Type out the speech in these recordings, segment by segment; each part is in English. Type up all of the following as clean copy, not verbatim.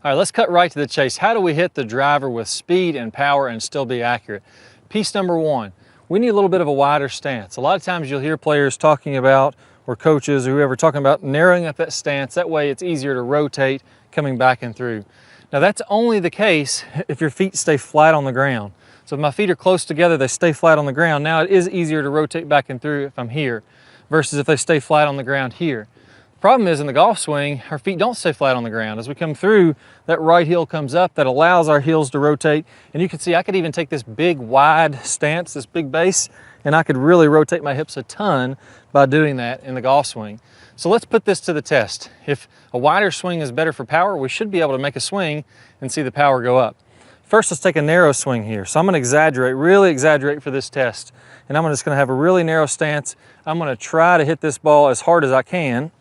All right, let's cut right to the chase. How do we hit the driver with speed and power and still be accurate? Piece number one, we need a little bit of a wider stance. A lot of times you'll hear players talking about, or coaches or whoever, talking about narrowing up that stance. That way it's easier to rotate coming back and through. Now that's only the case if your feet stay flat on the ground. So if my feet are close together, they stay flat on the ground. Now it is easier to rotate back and through if I'm here versus if they stay flat on the ground here. Problem is, in the golf swing, our feet don't stay flat on the ground. As we come through, that right heel comes up, that allows our heels to rotate. And you can see I could even take this big wide stance, this big base, and I could really rotate my hips a ton by doing that in the golf swing. So let's put this to the test. If a wider swing is better for power, we should be able to make a swing and see the power go up. First, let's take a narrow swing here. So I'm gonna exaggerate, really exaggerate for this test. And I'm just gonna have a really narrow stance. I'm gonna try to hit this ball as hard as I can.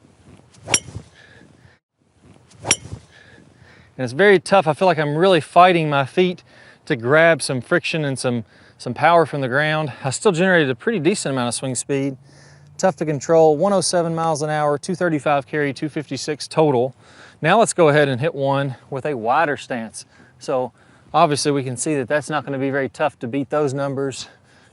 And it's very tough. I feel like I'm really fighting my feet to grab some friction and some power from the ground. I still generated a pretty decent amount of swing speed. Tough to control, 107 miles an hour, 235 carry, 256 total. Now let's go ahead and hit one with a wider stance. So obviously we can see that that's not going to be very tough to beat those numbers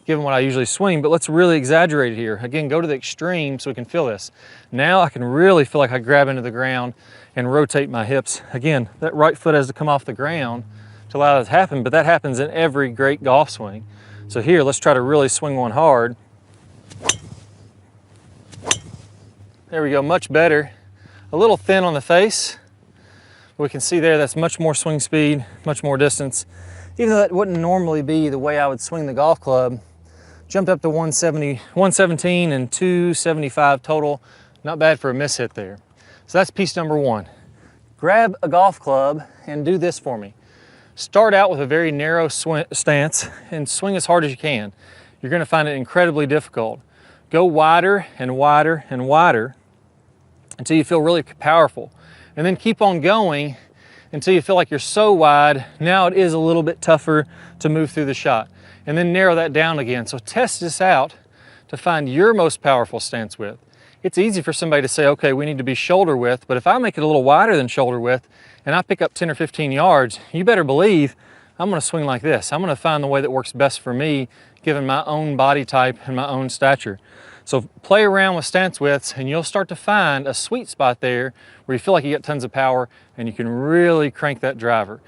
given what I usually swing, but let's really exaggerate it here. Again, go to the extreme so we can feel this. Now I can really feel like I grab into the ground and rotate my hips. Again, that right foot has to come off the ground to allow that to happen, but that happens in every great golf swing. So here, let's try to really swing one hard. There we go, much better. A little thin on the face. We can see there that's much more swing speed, much more distance. Even though that wouldn't normally be the way I would swing the golf club, jumped up to 117 and 275 total. Not bad for a miss hit there. So that's piece number one. Grab a golf club and do this for me. Start out with a very narrow stance and swing as hard as you can. You're going to find it incredibly difficult. Go wider and wider and wider until you feel really powerful. And then keep on going until you feel like you're so wide, now it is a little bit tougher to move through the shot. And then narrow that down again. So test this out to find your most powerful stance width. It's easy for somebody to say, okay, we need to be shoulder width, but if I make it a little wider than shoulder width and I pick up 10 or 15 yards, you better believe I'm gonna swing like this. I'm gonna find the way that works best for me, given my own body type and my own stature. So play around with stance widths and you'll start to find a sweet spot there where you feel like you get tons of power and you can really crank that driver.